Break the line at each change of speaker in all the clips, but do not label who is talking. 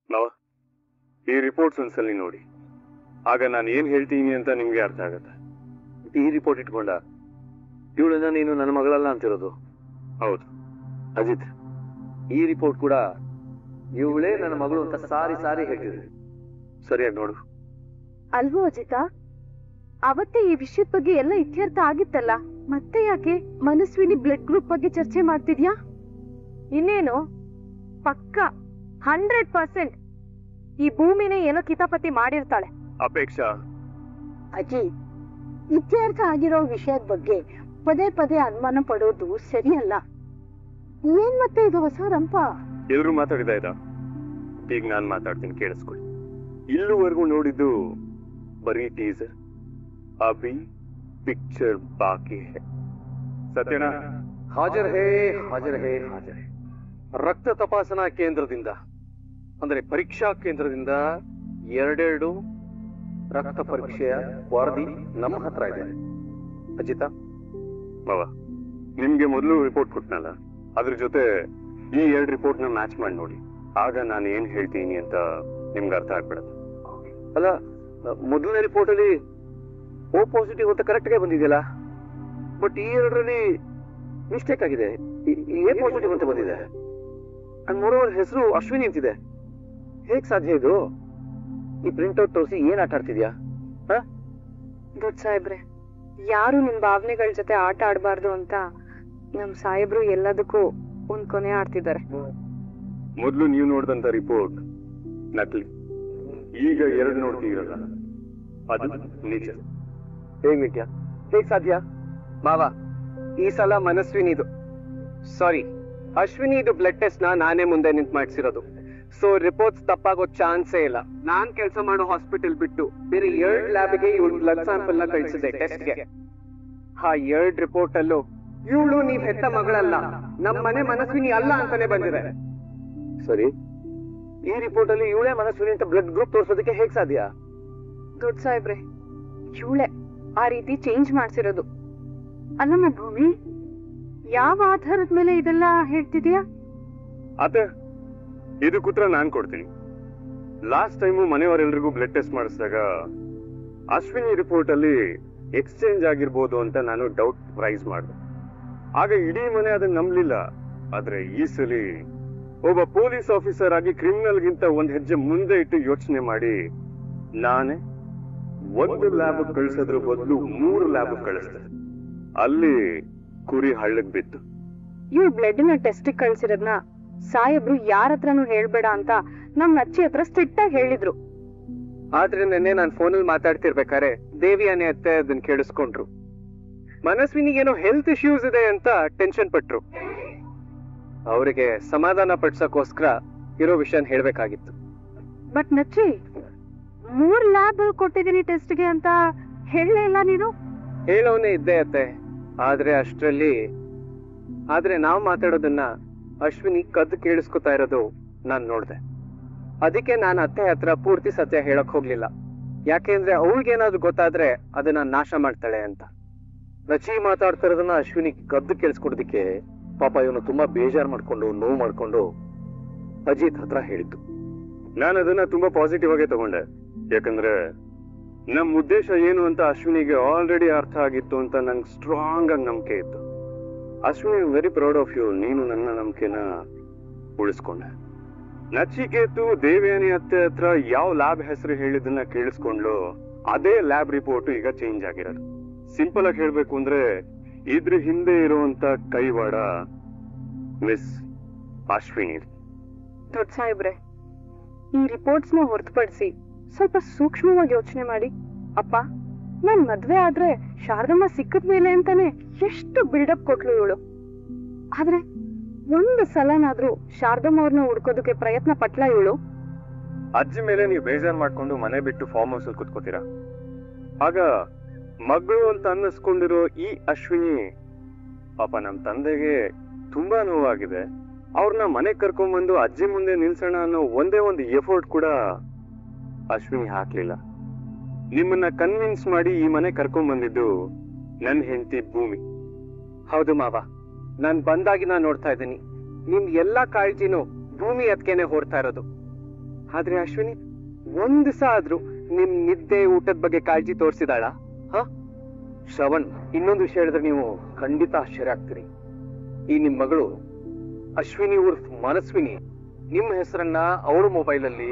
ಮಾವ, ಈ ರಿಪೋರ್ಟ್ಸ್ ಒಂದ್ಸಲಿ ನೋಡಿ, ಆಗ ನಾನು ಏನ್ ಹೇಳ್ತೀನಿ ಅಂತ ನಿಮ್ಗೆ ಅರ್ಥ ಆಗತ್ತೆ.
ಈ ರಿಪೋರ್ಟ್ ಇಟ್ಕೊಂಡ ಇವಳನ್ನ ನೀನು ನನ್ನ ಮಗಳಲ್ಲ ಅಂತಿರೋದು?
ಹೌದು
ಅಜಿತ್, ಈ ರಿಪೋರ್ಟ್ ಕೂಡ ಇವಳೇ ನನ್ನ ಮಗಳು ಅಂತ ಸಾರಿ ಸಾರಿ ಹೇಳ್ತಿದ್ರಿ. ಸರಿಯಾಗಿ ನೋಡು.
ಅಲ್ವೋ ಅಜಿತ, ಅವತ್ತೇ ಈ ವಿಷಯದ ಬಗ್ಗೆ ಎಲ್ಲ ಇತ್ಯರ್ಥ ಆಗಿತ್ತಲ್ಲ, ಮತ್ತೆ ಯಾಕೆ ಮನಸ್ವಿನಿ ಬ್ಲಡ್ ಗ್ರೂಪ್ ಬಗ್ಗೆ ಚರ್ಚೆ ಮಾಡ್ತಿದ್ಯಾ? ಇನ್ನೇನು ಪಕ್ಕ 100% ಈ ಭೂಮಿನೇ ಏನೋ ಕಿತಾಪತಿ ಮಾಡಿರ್ತಾಳೆ.
ಅಪೇಕ್ಷಾ,
ಅಜ್ಜಿ, ಇತ್ಯರ್ಥ ಆಗಿರೋ ವಿಷಯದ ಬಗ್ಗೆ ಪದೇ ಪದೇ ಅನುಮಾನ ಪಡೋದು ಸರಿಯಲ್ಲ. ಏನ್ ಮತ್ತೆ ಇದು ಹೊಸ ರಂಪ?
ಎಲ್ರು ಮಾತಾಡಿದ ಇದ, ಈಗ ನಾನ್ ಮಾತಾಡ್ತೀನಿ, ಕೇಳಿಸ್ಕೊಳ್ಳಿ. ಇಲ್ಲಿವರೆಗೂ ನೋಡಿದ್ದು ಬರೀ ಟೀಸರ್. ಅಭಿ ಪಿಕ್ಚರ್ ಬಾಕಿ ಹೈ. ಸತ್ಯನಾ?
ಹಾಜರ್ ಹೇ ಹಾಜರ್ ಹೇ ಹಾಜರ್ ಹೇ. ರಕ್ತ ತಪಾಸಣಾ ಕೇಂದ್ರದಿಂದ, ಅಂದ್ರೆ ಪರೀಕ್ಷಾ ಕೇಂದ್ರದಿಂದ 2 ರಕ್ತ ಪರೀಕ್ಷೆಯ ವರದಿ ನಮ್ಮ ಹತ್ರ ಇದೆ. ಅಜಿತ
ಮಾವ, ನಿಮ್ಗೆ ಮೊದಲು ರಿಪೋರ್ಟ್ ಕೊಟ್ನಲ್ಲ, ಅದ್ರ ಜೊತೆ ಈ 2 ರಿಪೋರ್ಟ್ ನ ಮ್ಯಾಚ್ ಮಾಡಿ ನೋಡಿ, ಆಗ ನಾನು ಏನ್ ಹೇಳ್ತೀನಿ ಅಂತ ನಿಮ್ಗೆ ಅರ್ಥ ಆಗ್ಬಿಡತ್ತೆ.
ಅಲ್ಲ, ಮೊದಲನೇ ರಿಪೋರ್ಟ್ ಅಲ್ಲಿ ಓ ಪಾಸಿಟಿವ್ ಅಂತ ಕರೆಕ್ಟ್ ಆಗಿ ಬಂದಿದೆಯಲ್ಲ, ಬಟ್ ಈ 2ರಲ್ಲಿ ಮಿಸ್ಟೇಕ್ ಆಗಿದೆ. ಎ ಪಾಸಿಟಿವ್ ಅಂತ ಬಂದಿದೆ. ಅಂಡ್ ಮೋರೋವರ್ ಹೆಸರು ಅಶ್ವಿನಿ ಅಂತಿದೆ. ಹೇಗ್ ಸಾಧ್ಯ ಇದು? ಈ ಪ್ರಿಂಟ್ಔಟ್ ತೋರಿಸಿ ಏನ್ ಆಟ ಆಡ್ತಿದ್ಯಾ?
ದೊಡ್ಡ ಸಾಹೇಬ್ರೆ, ಯಾರು ನಿಮ್ ಭಾವನೆಗಳ ಜೊತೆ ಆಟ ಆಡಬಾರ್ದು ಅಂತ ನಮ್ ಸಾಹೇಬ್ರು ಎಲ್ಲದಕ್ಕೂ ಒಂದ್ ಕೊನೆ ಆಡ್ತಿದ್ದಾರೆ.
ಮೊದಲು ನೀವು ನೋಡಿದಂತ ರಿಪೋರ್ಟ್ ನಕಲಿ, ಈಗ 2 ನೋಡ್ತೀರಲ್ಲ ಅದು ನಿಜ.
ಹೇಗ್ ನಿತ್ಯ? ಹೇಗ್ ಸಾಧ್ಯ?
ಮಾವ, ಈ ಸಲ ಮನಸ್ವಿನಿದು, ಸಾರಿ ಅಶ್ವಿನಿದು ಬ್ಲಡ್ ಟೆಸ್ಟ್ ನಾನೇ ಮುಂದೆ ನಿಂತು ಮಾಡಿಸಿರೋದು. ಸೊ ರಿಪೋರ್ಟ್ಸ್ ತಪ್ಪಾಗೋ ಚಾನ್ಸೇ ಇಲ್ಲ. ನಾನ್ ಕೆಲಸ ಮಾಡೋ ಹಾಸ್ಪಿಟಲ್ ಬಿಟ್ಟು ಬೇರೆ 2 ಲ್ಯಾಬ್ಗೆ ಇವಳು ಬ್ಲಡ್ ಸ್ಯಾಂಪಲ್ ನ ಕಳಿಸಿದೆ ಟೆಸ್ಟ್ಗೆ. ಆ 2 ರಿಪೋರ್ಟ್ ಅಲ್ಲೂ ಇವಳು ನೀವ್ ಹೆತ್ತ ಮಗಳಲ್ಲ, ನಮ್ ಮನೆ ಮನಸ್ವಿನಿ ಅಲ್ಲ ಅಂತಾನೆ ಬಂದಿದೆ.
ಸರಿ, ಈ ರಿಪೋರ್ಟ್ ಅಲ್ಲಿ ಇವಳೇ ಮನಸ್ವಿನಿ ಅಂತ ಬ್ಲಡ್ ಗ್ರೂಪ್ ತೋರಿಸೋದಕ್ಕೆ ಹೇಗ್ ಸಾಧ್ಯ?
ದೊಡ್ಡ ಸಾಹೇಬ್ರೆ, ಇವಳೆ ಆ ರೀತಿ ಚೇಂಜ್ ಮಾಡ್ಸಿರೋದು. ಅಲ್ಲಮ್ಮ ಭೂಮಿ, ಯಾವ ಆಧಾರದ ಮೇಲೆ ಇದೆಲ್ಲ ಹೇಳ್ತಿದ್ಯಾ?
ಅದೇ ಇದಕ್ಕೆ ಉತ್ತರ ನಾನ್ ಕೊಡ್ತೀನಿ. ಲಾಸ್ಟ್ ಟೈಮು ಮನೆಯವರೆಲ್ರಿಗೂ ಬ್ಲಡ್ ಟೆಸ್ಟ್ ಮಾಡಿಸಿದಾಗ ಅಶ್ವಿನಿ ರಿಪೋರ್ಟ್ ಅಲ್ಲಿ ಎಕ್ಸ್ಚೇಂಜ್ ಆಗಿರ್ಬೋದು ಅಂತ ನಾನು ಡೌಟ್ ರೈಸ್ ಮಾಡಿದೆ. ಆಗ ಇಡೀ ಮನೆ ಅದನ್ನ ನಂಬಲಿಲ್ಲ. ಆದ್ರೆ ಈ ಸಲಿ ಒಬ್ಬ ಪೊಲೀಸ್ ಆಫೀಸರ್ ಆಗಿ ಕ್ರಿಮಿನಲ್ ಗಿಂತ 1 ಹೆಜ್ಜೆ ಮುಂದೆ ಇಟ್ಟು ಯೋಚನೆ ಮಾಡಿ ನಾನೇ 1 ಲ್ಯಾಬ್ ಕಳಿಸೋದ್ರ ಬದಲು 3 ಲ್ಯಾಬ್ ಕಳಿಸ್ದೆ. ಅಲ್ಲಿ ಕುರಿ ಹಳ್ಳಕ್ ಬಿತ್ತು.
ಇವ್ ಬ್ಲಡ್ ನ ಟೆಸ್ಟ್ ಕಳ್ಸಿರೋದ್ನ ಸಾಹೇಬ್ರು ಯಾರ ಹತ್ರನೂ ಹೇಳ್ಬೇಡ ಅಂತ ನಮ್ ಅಚ್ಚಿ ಹತ್ರ ಸ್ಟ್ರಿಕ್ಟ್ ಆಗಿ ಹೇಳಿದ್ರು.
ಆದ್ರೆ ನೆನ್ನೆ ನಾನ್ ಫೋನಲ್ಲಿ ಮಾತಾಡ್ತಿರ್ಬೇಕಾರೆ ದೇವಿ ಅನೆ ಅತ್ತೆ ಅದನ್ನ ಕೇಳಿಸ್ಕೊಂಡ್ರು. ಮನಸ್ವಿನಿಗೇನೋ ಹೆಲ್ತ್ ಇಶ್ಯೂಸ್ ಇದೆ ಅಂತ ಟೆನ್ಷನ್ ಪಟ್ರು. ಅವರಿಗೆ ಸಮಾಧಾನ ಪಡ್ಸಕ್ಕೋಸ್ಕರ ಇರೋ ವಿಷಯನ ಹೇಳ್ಬೇಕಾಗಿತ್ತು.
ಬಟ್ ನಚ್ಚಿ, 3 ಲ್ಯಾಬ್ ಕೊಟ್ಟಿದೀನಿ ಟೆಸ್ಟ್ಗೆ ಅಂತ ಹೇಳಲೇ ಇಲ್ಲ ನೀನು.
ಹೇಳೋನೇ ಇದ್ದೇ ಅತ್ತೆ, ಆದ್ರೆ ನಾವ್ ಮಾತಾಡೋದನ್ನ ಅಶ್ವಿನಿ ಕದ್ದು ಕೇಳಿಸ್ಕೊತಾ ಇರೋದು ನಾನ್ ನೋಡ್ದೆ. ಅದಕ್ಕೆ ನಾನು ಅತ್ತೆ ಹತ್ರ ಪೂರ್ತಿ ಸತ್ಯ ಹೇಳಕ್ ಹೋಗ್ಲಿಲ್ಲ. ಯಾಕೆಂದ್ರೆ ಅವಳಿಗೇನಾದ್ರು ಗೊತ್ತಾದ್ರೆ ಅದನ್ನ ನಾಶ ಮಾಡ್ತಾಳೆ ಅಂತ.
ನಚಿ ಮಾತಾಡ್ತಾ ಇರೋದನ್ನ ಅಶ್ವಿನಿ ಕದ್ದು ಕೇಳಿಸ್ಕೊಡೋದಿಕ್ಕೆ ಪಾಪ ಇವನು ತುಂಬಾ ಬೇಜಾರ್ ಮಾಡ್ಕೊಂಡು ನೋವು ಮಾಡ್ಕೊಂಡು ಅಜಿತ್ ಹತ್ರ ಹೇಳಿದ್ದು.
ನಾನು ಅದನ್ನ ತುಂಬಾ ಪಾಸಿಟಿವ್ ಆಗೇ ತಗೊಂಡೆ. ಯಾಕಂದ್ರೆ ನಮ್ ಉದ್ದೇಶ ಏನು ಅಂತ ಅಶ್ವಿನಿಗೆ ಆಲ್ರೆಡಿ ಅರ್ಥ ಆಗಿತ್ತು ಅಂತ ನಂಗೆ ಸ್ಟ್ರಾಂಗ್ ಆಗಿ ನಂಬಿಕೆ ಇತ್ತು. Ashwini, very proud of you. ನೀನು ನನ್ನ ನಂಬಿಕೆನ ಉಳಿಸ್ಕೊಂಡೆ. ನಚಿಕೇತು ದೇವಯಾನಿ ಅತ್ತೆ ಹತ್ರ ಯಾವ ಲ್ಯಾಬ್ ಹೆಸರು ಹೇಳಿದ್ದನ್ನ ಕೇಳಿಸ್ಕೊಂಡ್ಲು, ಅದೇ ಲ್ಯಾಬ್ ರಿಪೋರ್ಟ್ ಈಗ ಚೇಂಜ್ ಆಗಿರೋದು. ಸಿಂಪಲ್ ಆಗಿ ಹೇಳ್ಬೇಕು ಅಂದ್ರೆ ಇದ್ರ ಹಿಂದೆ ಇರುವಂತ ಕೈವಾಡ ಮಿಸ್ ಅಶ್ವಿನಿ.
ದೊಡ್ಡ ಸಾಹೇಬ್ರೆ, ಈ ರಿಪೋರ್ಟ್ಸ್ ನ ಹೊರತುಪಡಿಸಿ ಸ್ವಲ್ಪ ಸೂಕ್ಷ್ಮವಾಗಿ ಯೋಚನೆ ಮಾಡಿ. ಅಪ್ಪ, ನಾನ್ ಮದ್ವೆ ಆದ್ರೆ ಶಾರದಮ್ಮ ಸಿಕ್ಕದ ಮೇಲೆ ಅಂತಾನೆ ಎಷ್ಟು ಬಿಲ್ಡಪ್ ಕೊಟ್ಲು ಇವಳು. ಆದ್ರೆ 1 ಸಲನಾದ್ರೂ ಶಾರದಮ್ಮ ಅವ್ರನ್ನ ಹುಡ್ಕೋದಕ್ಕೆ ಪ್ರಯತ್ನ ಪಟ್ಲ ಇವಳು.
ಅಜ್ಜಿ ಮೇಲೆ ನೀವು ಬೇಜಾರ್ ಮಾಡ್ಕೊಂಡು ಮನೆ ಬಿಟ್ಟು ಫಾರ್ಮ್ ಹೌಸ್ ಅಲ್ಲಿ ಕುತ್ಕೋತೀರಾ. ಆಗ ಮಗಳು ಅಂತ ಅನ್ನಿಸ್ಕೊಂಡಿರೋ ಈ ಅಶ್ವಿನಿ ಪಾಪ ನಮ್ ತಂದೆಗೆ ತುಂಬಾ ನೋವಾಗಿದೆ. ಅವ್ರನ್ನ ಮನೆಗ್ ಕರ್ಕೊಂಡ್ಬಂದು ಅಜ್ಜಿ ಮುಂದೆ ನಿಲ್ಸೋಣ ಅನ್ನೋ ಒಂದೇ ಒಂದು ಎಫರ್ಟ್ ಕೂಡ ಅಶ್ವಿನಿ ಹಾಕ್ಲಿಲ್ಲ. ನಿಮ್ಮನ್ನ ಕನ್ವಿನ್ಸ್ ಮಾಡಿ ಈ ಮನೆ ಕರ್ಕೊಂಡ್ ಬಂದಿದ್ದು ನನ್ ಹೆಂಡತಿ ಭೂಮಿ.
ಹೌದು ಮಾವ, ನಾನ್ ಬಂದಾಗಿ ನಾನ್ ನೋಡ್ತಾ ಇದ್ದೀನಿ ನಿಮ್ ಎಲ್ಲಾ ಕಾಳಜಿನೂ ಭೂಮಿ ಅದಕ್ಕೇನೆ ಹೊರ್ತಾ ಇರೋದು. ಆದ್ರೆ ಅಶ್ವಿನಿ ಒಂದ್ ದಿವಸ ಆದ್ರೂ ನಿಮ್ ನಿದ್ದೆ ಊಟದ ಬಗ್ಗೆ ಕಾಳಜಿ ತೋರಿಸಿದಾಳ?
ಶ್ರವಣ್, ಇನ್ನೊಂದು ವಿಷಯ ಹೇಳಿದ್ರೆ ನೀವು ಖಂಡಿತ ಆಶ್ಚರ್ಯ ಆಗ್ತೀರಿ. ಈ ನಿಮ್ ಮಗಳು ಅಶ್ವಿನಿ ಉರ್ಫ್ ಮನಸ್ವಿನಿ ನಿಮ್ಮ ಹೆಸರನ್ನ ಅವಳ ಮೊಬೈಲ್ ಅಲ್ಲಿ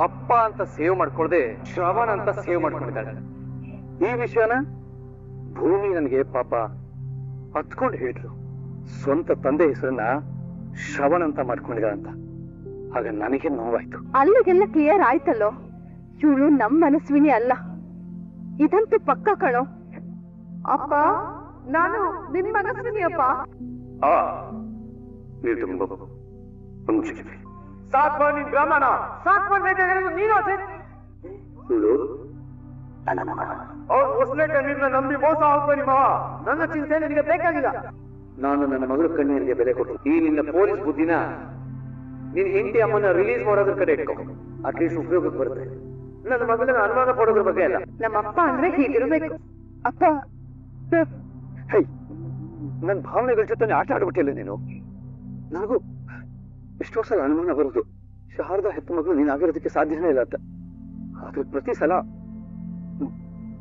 ಅಪ್ಪ ಅಂತ ಸೇವ್ ಮಾಡ್ಕೊಳ್ದೆ ಶ್ರವಣ್ ಅಂತ ಸೇವ್ ಮಾಡ್ಕೊಂಡಿದ್ದಾಳೆ. ಈ ವಿಷಯನ ಭೂಮಿ ನನಗೆ ಪಾಪ ಹತ್ಕೊಂಡು ಹೇಳಿದ್ರು. ಸ್ವಂತ ತಂದೆ ಹೆಸರನ್ನ ಶ್ರವಣ್ ಅಂತ ಮಾಡ್ಕೊಂಡಿದ್ದಾಳೆ ಅಂತ. ಆಗ ನನಗೆ ನೋವಾಯ್ತು.
ಅಲ್ಲಿಗೆಲ್ಲ ಕ್ಲಿಯರ್ ಆಯ್ತಲ್ಲೋ, ಇವಳು ನಮ್ ಮನಸ್ವಿನಿ ಅಲ್ಲ, ಇದಂತೂ ಪಕ್ಕ ಕಣೋ. ಅಪ್ಪ, ನಾನು ನಿಮ್ ಮನಸ್ವಿನಿ ಅಪ್ಪ.
ನೀವು ತುಂಬ
ನಂಬಿ ಮೋಸ ಹೋಗ್ಬೇಡಿ ಮಾವ. ನನ್ನ ಚಿಂತೆ ನಿನಗೆ ಬೇಕಾಗಿಲ್ಲ. ನಾನು ನನ್ನ ಮಗಳ ಕಣ್ಣೀರಿಗೆ ಬೆಲೆ ಕೊಟ್ಟು ಈ ನಿನ್ನ ಪೊಲೀಸ್ ಬುದ್ಧಿನ ನಿನ್ ಹೆಂಡತಿ ಅಮ್ಮನ ರಿಲೀಸ್ ಮಾಡೋದ್ರ ಕಡೆ ಇಟ್ಕೊ. ಅಟ್ಲೀಸ್ಟ್ ಉಪಯೋಗಕ್ಕೆ ಬರುತ್ತೆ. ನನ್ನ ಮಗಳನ್ನ ಅನುಮಾನ ಪಡೋದ್ರ ಬಗ್ಗೆ ಅಲ್ಲ.
ನಮ್ಮಪ್ಪ ಅಂದ್ರೆ ಹೀಗಿರ್ಬೇಕು. ಅಪ್ಪ,
ಹೈ, ನನ್ನ ಭಾವನೆಗಳ ಜೊತೆ ಆಟ ಆಡ್ಬಿಟ್ಟಿಲ್ಲ ನೀನು. ನನಗೂ ಎಷ್ಟೋ ಸಲ ಅನುಮಾನ ಬರೋದು, ಶಾರದಾ ಹೆತ್ತ ಮಗಳು ನೀನ್ ಆಗಿರೋದಕ್ಕೆ ಸಾಧ್ಯನೇ ಇಲ್ಲ ಅಂತ. ಆದ್ರೆ ಪ್ರತಿ ಸಲ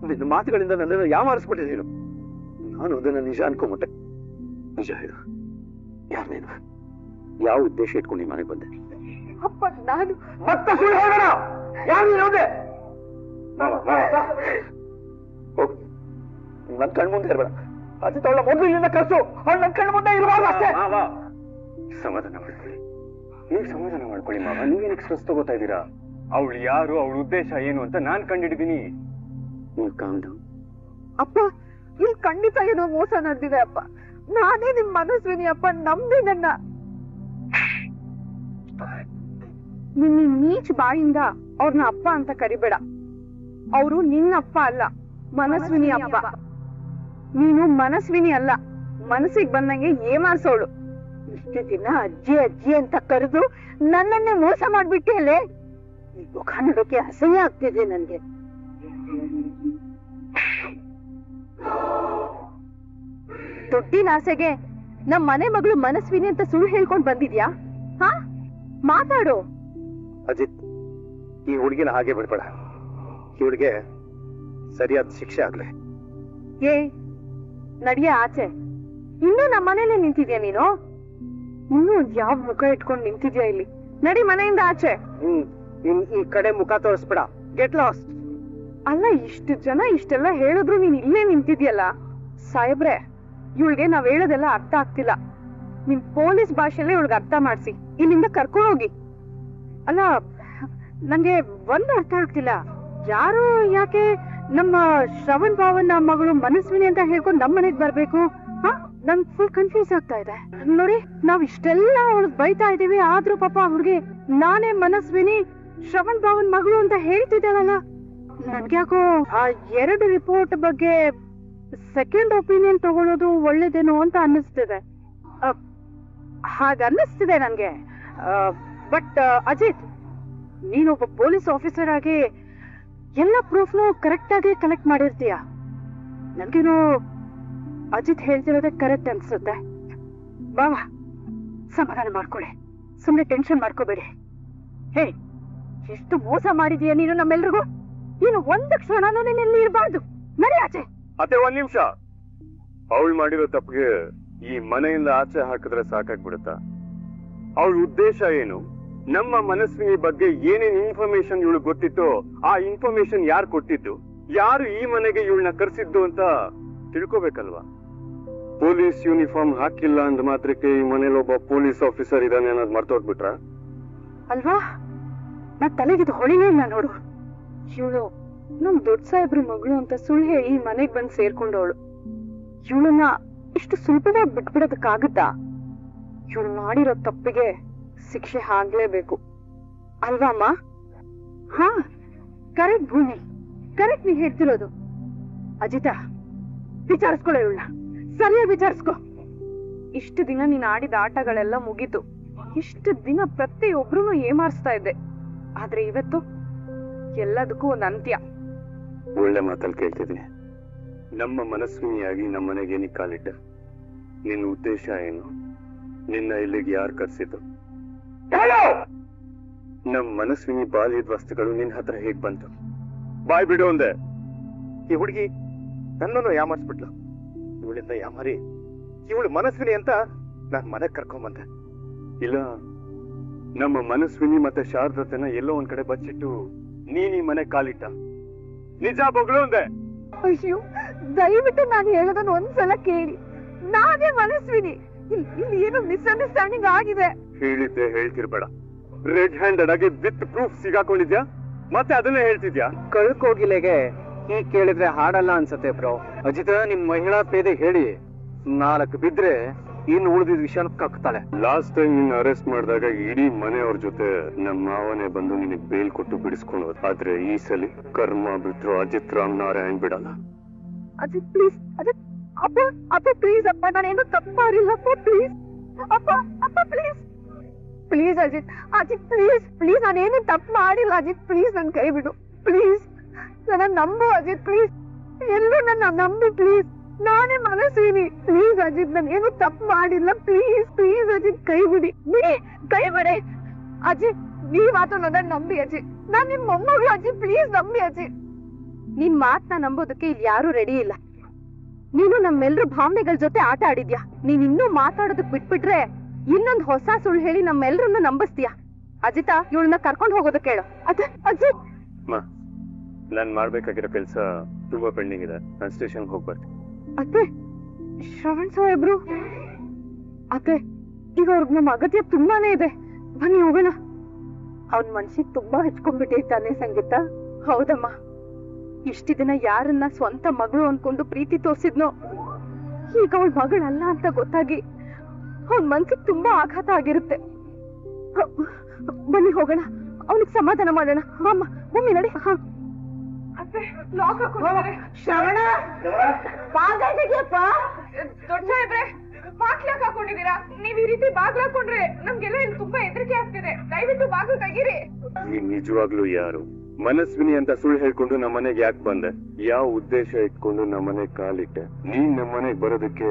ನಿನ್ನ ಮಾತುಗಳಿಂದ ನನ್ನನ್ನು ಯಾಮಾರಿಸ್ಬಿಟ್ಟೆ ನೀನು. ನಾನು ಅದನ್ನ ನಿಜ ಅನ್ಕೊಂಬಿಟ್ಟೆ. ನಿಜ ಹೇಳು, ಯಾರು ನೀನು? ಯಾವ ಉದ್ದೇಶ ಇಟ್ಕೊಂಡು ಈ ಮನೆಗೆ ಬಂದೆ?
ಅಪ್ಪ, ನಾನು
ಮತ್ತೆ ಸುಳ್ಳು ಹೇಳೋಣ. ಯಾರು ನೀನು? ಹೋಗು, ನನ್ ಕಣ್ಮುಂದೆ ಇರ್ಬೇಡ. ಅಜಿತ್ ಅವಳ ಮೊದಲು ಇಲ್ಲಿಂದ ಕರ್ಸು. ಅವಳು ನನ್ ಕಣ್ಮುಂದೆ ಇರಬಾರ್ದು ಅಷ್ಟೇ.
ಸಮಾಧಾನ ಮಾಡ್ಕೊಳ್ಳಿ, ನೀವು ಸಮಾಧಾನ ಮಾಡ್ಕೊಳ್ಳಿ ಮಾವ. ನೀವೇನಕ್ಕೆ ಸ್ಟ್ರೆಸ್ ತಗೋತಾ ಇದ್ದೀರಾ? ಅವಳು ಯಾರು, ಅವಳ ಉದ್ದೇಶ ಏನು ಅಂತ ನಾನ್ ಕಂಡಿಡಿದೀನಿ. ನೀವು ಕಾಮ್ ಡೌನ್.
ಅಪ್ಪ, ಇಲ್ಲಿ ಖಂಡಿತ ಏನೋ ಮೋಸ ನಡೆದಿದೆ ಅಪ್ಪ. ನಾನೇ ನಿಮ್ ಮನಸ್ವಿನಿ ಅಪ್ಪ, ನಂಬಿ ನನ್ನ. ನಿನ್ನ ನೀಚ್ ಬಾಯಿಂದ ಅವ್ರನ್ನ ಅಪ್ಪ ಅಂತ ಕರಿಬೇಡ. ಅವರು ನಿನ್ನ ಅಪ್ಪ ಅಲ್ಲ, ಮನಸ್ವಿನಿ ಅಪ್ಪ. ನೀನು ಮನಸ್ವಿನಿ ಅಲ್ಲ, ಮನಸ್ಸಿಗೆ ಬಂದಂಗೆ ಏಮಾರ್ಸೋಳು.
ಇಷ್ಟು ದಿನ ಅಜ್ಜಿ ಅಜ್ಜಿ ಅಂತ ಕರೆದು ನನ್ನನ್ನೇ ಮೋಸ ಮಾಡ್ಬಿಟ್ಟೆ ಅಲ್ಲೇ. ಮುಖ ನೋಡೋಕೆ ಅಸಹ್ಯ ಆಗ್ತಿದೆ ನನ್ಗೆ.
ದುಡ್ಡಿನ ಆಸೆಗೆ ನಮ್ ಮನೆ ಮಗಳು ಮನಸ್ವಿನಿ ಅಂತ ಸುಳ್ಳು ಹೇಳ್ಕೊಂಡ್ ಬಂದಿದ್ಯಾ? ಹಾ, ಮಾತಾಡು.
ಅಜಿತ್, ಈ ಹುಡುಗಿನ ಹಾಗೆ ಬಿಡ್ಬೇಡ. ಈ ಹುಡುಗೆ ಸರಿಯಾದ ಶಿಕ್ಷೆ ಆಗ್ಲಿ.
ಏ, ನಡಿಯ ಆಚೆ. ಇನ್ನೂ ನಮ್ಮ ಮನೇಲೆ ನಿಂತಿದ್ಯಾ ನೀನು? ಇನ್ನೂ ಯಾವ ಮುಖ ಇಟ್ಕೊಂಡು ನಿಂತಿದ್ಯಾ ಇಲ್ಲಿ? ನಡಿ ಮನೆಯಿಂದ ಆಚೆ.
ಈ ಕಡೆ ಮುಖ ತೋರಿಸ್ಬೇಡ. Get lost.
ಅಲ್ಲ, ಇಷ್ಟು ಜನ ಇಷ್ಟೆಲ್ಲ ಹೇಳಿದ್ರು ನೀನ್ ಇಲ್ಲೇ ನಿಂತಿದ್ಯಲ್ಲ. ಸಾಹೇಬ್ರೆ, ಇವಳಿಗೆ ನಾವ್ ಹೇಳೋದೆಲ್ಲ ಅರ್ಥ ಆಗ್ತಿಲ್ಲ. ನಿಮ್ ಪೊಲೀಸ್ ಭಾಷೆಲ್ಲೇ ಇವಳಿಗೆ ಅರ್ಥ ಮಾಡ್ಸಿ, ಇಲ್ಲಿಂದ ಕರ್ಕೊಂಡು ಹೋಗಿ. ಅಲ್ಲ, ನಂಗೆ ಒಂದು ಅರ್ಥ ಆಗ್ತಿಲ್ಲ. ಯಾರು ಯಾಕೆ ನಮ್ಮ ಶ್ರವಣ್ ಭಾವನ ಮಗಳು ಮನಸ್ವಿನಿ ಅಂತ ಹೇಳ್ಕೊಂಡು ನಮ್ ಮನೆಗ್ ಬರ್ಬೇಕು? ನಂಗ್ ಫುಲ್ ಕನ್ಫ್ಯೂಸ್ ಆಗ್ತಾ ಇದೆ. ನೋಡಿ, ನಾವ್ ಇಷ್ಟೆಲ್ಲ ಅವಳಿಗೆ ಬೈತಾ ಇದೀವಿ, ಆದ್ರೂ ಪಾಪ ಹುಡುಗಿ ನಾನೇ ಮನಸ್ವಿನಿ ಶ್ರವಣ್ ಭಾವನ್ ಮಗಳು ಅಂತ ಹೇಳ್ತಿದ್ದಾಳಲ್ಲ. ನನ್ಗ್ಯಾಕೋ ಆ 2 ರಿಪೋರ್ಟ್ ಬಗ್ಗೆ ಸೆಕೆಂಡ್ ಒಪಿನಿಯನ್ ತಗೊಳ್ಳೋದು ಒಳ್ಳೇದೇನೋ ಅಂತ ಅನ್ನಿಸ್ತಿದೆ. ಹಾಗನ್ನಿಸ್ತಿದೆ ನನ್ಗೆ. ಬಟ್ ಅಜಿತ್, ನೀನೊಬ್ಬ ಪೊಲೀಸ್ ಆಫೀಸರ್ ಆಗಿ ಎಲ್ಲ ಪ್ರೂಫ್ನು ಕರೆಕ್ಟ್ ಆಗಿ ಕಲೆಕ್ಟ್ ಮಾಡಿರ್ತೀಯ. ನನ್ಗೇನು ಅಜಿತ್ ಹೇಳ್ತಿರೋದೇ ಕರೆಕ್ಟ್ ಅನ್ಸುತ್ತೆ. ಬಾವಾ, ಸಮಾಧಾನ ಮಾಡ್ಕೊಳ್ಳಿ, ಸುಮ್ನೆ ಟೆನ್ಷನ್ ಮಾಡ್ಕೋಬೇಡಿ. ಹೇ, ಎಷ್ಟು ಮೋಸ ಮಾಡಿದೀಯ ನೀನು ನಮ್ಮೆಲ್ರಿಗೂ. ನೀನು ಒಂದು ಕ್ಷಣನೂ ನೀನೆಲ್ಲಿ ಇರಬಾರ್ದು. ನಡಿ ಆಚೆ.
ಅದೇ ಒಂದ್ ನಿಮಿಷ. ಅವಳು ಮಾಡಿರೋ ತಪ್ಪಿಗೆ ಈ ಮನೆಯಿಂದ ಆಚೆ ಹಾಕಿದ್ರೆ ಸಾಕಾಗ್ಬಿಡುತ್ತಾ? ಅವಳ ಉದ್ದೇಶ ಏನು? ನಮ್ಮ ಮನಸ್ವಿನಿ ಬಗ್ಗೆ ಏನೇನ್ ಇನ್ಫಾರ್ಮೇಶನ್ ಇವಳು ಗೊತ್ತಿತ್ತು, ಆ ಇನ್ಫಾರ್ಮೇಶನ್ ಯಾರು ಕೊಟ್ಟಿದ್ದು, ಯಾರು ಈ ಮನೆಗೆ ಇವಳನ್ನ ಕರ್ಸಿದ್ದು ಅಂತ ತಿಳ್ಕೋಬೇಕಲ್ವಾ? ಪೊಲೀಸ್ ಯೂನಿಫಾರ್ಮ್ ಹಾಕಿಲ್ಲ ಅಂದ ಮಾತ್ರಕ್ಕೆ ಈ ಮನೇಲಿ ಒಬ್ಬ ಪೊಲೀಸ್ ಆಫೀಸರ್ ಇದಾನೆ ಅನ್ನೋದು ಮರ್ತೋಗ್ಬಿಟ್ರ
ಅಲ್ವಾ? ನಾ ತಲೆಗಿದು ಹೊಳಿನೇ ಇಲ್ಲ ನೋಡು. ಇವಳು ನಮ್ ದೊಡ್ಡ ಸಾಹೇಬ್ರ ಮಗಳು ಅಂತ ಸುಳ್ಳು ಹೇಳಿ ಈ ಮನೆಗ್ ಬಂದ್ ಸೇರ್ಕೊಂಡವಳು. ಇವಳನ್ನ ಇಷ್ಟು ಸುಲಭವಾಗಿ ಬಿಟ್ಬಿಡೋದಕ್ಕಾಗುತ್ತಾ? ಇವಳು ಮಾಡಿರೋ ತಪ್ಪಿಗೆ ಶಿಕ್ಷೆ ಆಗ್ಲೇಬೇಕು, ಅಲ್ವಾ ಅಮ್ಮ? ಹಾ, ಕರೆಕ್ಟ್ ಭೂಮಿ, ಕರೆಕ್ಟ್ ನೀ ಹೇಳ್ತಿರೋದು. ಅಜಿತಾ, ವಿಚಾರಿಸ್ಕೊಳ್ಳೋ ಇವಳನ್ನ, ಸರಿಯಾಗಿ ವಿಚಾರಿಸ್ಕೊ. ಇಷ್ಟು ದಿನ ನೀನ್ ಆಡಿದ ಆಟಗಳೆಲ್ಲ ಮುಗೀತು. ಇಷ್ಟು ದಿನ ಪ್ರತಿಯೊಬ್ರು ಏಮಾರಿಸ್ತಾ ಇದ್ದೆ, ಆದ್ರೆ ಇವತ್ತು ಎಲ್ಲದಕ್ಕೂ ಒಂದು ಅಂತ್ಯ.
ಒಳ್ಳೆ ಮಾತಲ್ಲಿ ಕೇಳ್ತಿದ್ದೀನಿ. ನಮ್ಮ ಮನಸ್ವಿನಿಯಾಗಿ ನಮ್ಮ ಮನೆಗೆ ಏನಕ್ಕೆ ಕಾಲಿಟ್ಟ? ನಿನ್ನ ಉದ್ದೇಶ ಏನು? ನಿನ್ನ ಇಲ್ಲಿಗೆ ಯಾರು ಕರ್ಸಿದ್ದು? ನಮ್ ಮನಸ್ವಿನಿ ಬಾಲ್ಯದ ವಸ್ತುಗಳು ನಿನ್ ಹತ್ರ ಹೇಗ್ ಬಂತು? ಬಾಯ್ ಬಿಡು ಅಂದೆ.
ಈ ಹುಡುಗಿ ನನ್ನನ್ನು ಯಾಮಾರಿಸ್ಬಿಟ್ಲು. ಇವಳಿಂದ ಯಾಮಾರಿ ಇವಳು ಮನಸ್ವಿನಿ ಅಂತ ನಾನ್ ಮನೆಗ್ ಕರ್ಕೊಂಬಂದೆ.
ಇಲ್ಲ, ನಮ್ಮ ಮನಸ್ವಿನಿ ಮತ್ತೆ ಶಾರದತೆನ ಎಲ್ಲೋ ಒಂದ್ ಕಡೆ ಬಚ್ಚಿಟ್ಟು ನೀನ್ ಈ ಮನೆ ಕಾಲಿಟ್ಟ. ನಿಜ ಬೊಗಳು ಅಂದೆ.
ಅಯ್ಯೋ, ದಯವಿಟ್ಟು ನಾನು ಹೇಳೋದನ್ನ ಒಂದ್ಸಲ ಕೇಳಿ. ನಾನೇ ಮನಸ್ವಿನಿ. ಇಲ್ಲಿ ಏನೋ ಮಿಸ್ಅಂಡರ್ಸ್ಟ್ಯಾಂಡಿಂಗ್ ಆಗಿದೆ.
ಹೇಳಿದ್ದೆ ಹೇಳ್ತಿರ್ಬೇಡ. ರೆಡ್ ಹ್ಯಾಂಡೆಡ್ ಆಗಿ ವಿತ್ ಪ್ರೂಫ್ ಸಿಗಾಕೊಂಡಿದ್ಯಾ, ಮತ್ತೆ ಅದನ್ನೇ ಹೇಳ್ತಿದ್ಯಾ?
ಕಳ್ಕೋಗಿಲೆಗೆ ಹೀಗ್ ಕೇಳಿದ್ರೆ ಹಾಡಲ್ಲ ಅನ್ಸತ್ತೆ ಬ್ರೋ. ಅಜಿತ ನಿಮ್ ಮಹಿಳಾ ಪೇದೆ ಹೇಳಿ 4 ಬಿದ್ರೆ ಇನ್ನು ಉಳಿದಿದ್ ವಿಷಯನ ಕಕ್ತಾಳೆ.
ಲಾಸ್ಟ್ ಟೈಮ್ ನಿನ್ನ ಅರೆಸ್ಟ್ ಮಾಡಿದಾಗ ಇಡೀ ಮನೆಯವ್ರ ಜೊತೆ ನಮ್ಮ ಮಾವನೇ ಬಂದು ನಿನಗೆ ಬೇಲ್ ಕೊಟ್ಟು ಬಿಡಿಸ್ಕೊಂಡು ಹೋದ. ಆದ್ರೆ ಈ ಸಲ ಕರ್ಮ ಬಿಟ್ರು ಅಜಿತ್ ರಾಮ್ ನಾರಾಯಣ್ ಬಿಡಲ್ಲ.
ಅಜಿತ್ ಪ್ಲೀಸ್, ಅಜಿತ್ ಅಪ್ಪ ಅಪ್ಪ ಪ್ಲೀಸ್ ಅಪ್ಪ, ನಾನೇನು ತಪ್ಪು ಮಾಡಿಲ್ಲಪ್ಪ. ಪ್ಲೀಸ್ ಅಪ್ಪ, ಅಪ್ಪ please please Ajit, Ajit please please, ನಾನೇನು ತಪ್ಪು ಮಾಡಿಲ್ಲ ಅಜಿತ್. ಪ್ಲೀಸ್ ನನ್ ಕೈ ಬಿಡು ಪ್ಲೀಸ್. ನನ್ನ ನಂಬು ಅಜಿತ್ ಪ್ಲೀಸ್. ಎಲ್ಲರೂ ನನ್ನ ನಂಬಿ ಪ್ಲೀಸ್. ನಾನೇ ಮನಸ್ವಿನಿ. ಪ್ಲೀಸ್ ಅಜಿತ್, ನಾನೇನು ತಪ್ಪು ಮಾಡಿಲ್ಲ. ಪ್ಲೀಸ್ ಪ್ಲೀಸ್ ಅಜಿತ್, ಕೈ ಬಿಡಿ. ಕೈ ಬಿಡಿ ಅಜಿತ್. ನೀವ್ ಮಾತ್ರ ನನ್ನ ನಂಬಿ ಅಜಿತ್. ನಾನ್ ನಿಮ್ ಮೊಮ್ಮಗಳು ಅಜಿತ್. ಪ್ಲೀಸ್ ನಂಬಿ ಅಜಿತ್. ನಿನ್ ಮಾತನ್ನ ನಂಬೋದಕ್ಕೆ ಇಲ್ಲಿ ಯಾರು ರೆಡಿ ಇಲ್ಲ. ನೀನು ನಮ್ಮೆಲ್ರ ಭಾವನೆಗಳ ಜೊತೆ ಆಟ ಆಡಿದ್ಯಾ. ನೀನ್ ಇನ್ನೂ ಮಾತಾಡೋದಕ್ ಬಿಟ್ಬಿಟ್ರೆ ಇನ್ನೊಂದ್ ಹೊಸ ಸುಳ್ಳು ಹೇಳಿ ನಮ್ಮೆಲ್ರನ್ನ ನಂಬಿಸ್ತೀಯ. ಅಜಿತಾ, ಇವಳನ್ನ ಕರ್ಕೊಂಡು ಹೋಗೋದಕ್ಕೆ ಹೇಳು. ಅಜಿತ್,
ನಾನ್ ಮಾಡ್ಬೇಕಾಗಿರೋ ಕೆಲ್ಸ ತುಂಬಾ ಪೆಂಡಿಂಗ್ ಇದೆ. ನಾನ್ ಸ್ಟೇಷನ್ ಹೋಗ್ಬರ್ತೀನಿ.
ಅತ್ತೆ, ಶ್ರವಣ್ ಸಾಹೇಬ್ರು ಅತ್ತೆ, ಈಗ ಅವ್ರಿಗೆ ನಮ್ಮ ಅಗತ್ಯ ತುಂಬಾನೇ ಇದೆ. ಬನ್ನಿ ಹೋಗೋಣ.
ಅವ್ನ್ ಮನ್ಸಿಗೆ ತುಂಬಾ ಹಚ್ಕೊಂಡ್ಬಿಟ್ಟಿರ್ತಾನೆ ಸಂಗೀತ.
ಹೌದಮ್ಮ, ಇಷ್ಟು ದಿನ ಯಾರನ್ನ ಸ್ವಂತ ಮಗಳು ಅನ್ಕೊಂಡು ಪ್ರೀತಿ ತೋರ್ಸಿದ್ನೋ, ಈಗ ಅವಳ ಮಗಳಲ್ಲ ಅಂತ ಗೊತ್ತಾಗಿ ಅವನ್ ಮನ್ಸಿಗೆ ತುಂಬಾ ಆಘಾತ ಆಗಿರುತ್ತೆ. ಬನ್ನಿ ಹೋಗೋಣ, ಅವನಿಗೆ ಸಮಾಧಾನ ಮಾಡೋಣ. ಅಮ್ಮ ಮಮ್ಮಿ ನಡಿ.
ಶ್ರವಣ,
ದೊಡ್ಡ ಸಾಹೇಬ್ರೆ, ಬಾಗ್ಲಾಕ್ ಹಾಕೊಂಡಿದೀರಾ? ನೀವ್ ಈ ರೀತಿ ಬಾಗ್ಲ ಹಾಕೊಂಡ್ರೆ ನಮ್ಗೆಲ್ಲ ಇಲ್ಲಿ ತುಂಬಾ ಹೆದರಿಕೆ ಆಗ್ತಿದೆ. ದಯವಿಟ್ಟು ಬಾಗ್ಲು ತೆಗೀರಿ.
ನೀನ್ ನಿಜವಾಗ್ಲೂ ಯಾರು? ಮನಸ್ವಿನಿ ಅಂತ ಸುಳ್ಳು ಹೇಳ್ಕೊಂಡು ನಮ್ಮನೆಗೆ ಯಾಕೆ ಬಂದೆ? ಯಾವ ಉದ್ದೇಶ ಇಟ್ಕೊಂಡು ನಮ್ಮನೆ ಕಾಲಿಟ್ಟೆ? ನೀನ್ ನಮ್ಮನೆಗೆ ಬರೋದಕ್ಕೆ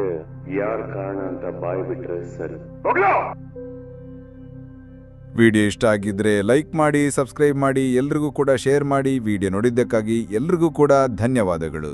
ಯಾರ ಕಾರಣ ಅಂತ ಬಾಯ್ ಬಿಟ್ರೆ ಸರಿ.
ವಿಡಿಯೋ ಇಷ್ಟ ಆಗಿದ್ರೆ ಲೈಕ್ ಮಾಡಿ, ಸಬ್ಸ್ಕ್ರೈಬ್ ಮಾಡಿ, ಎಲ್ರಿಗೂ ಕೂಡ ಶೇರ್ ಮಾಡಿ. ವಿಡಿಯೋ ನೋಡಿದ್ದಕ್ಕಾಗಿ ಎಲ್ರಿಗೂ ಕೂಡ ಧನ್ಯವಾದಗಳು.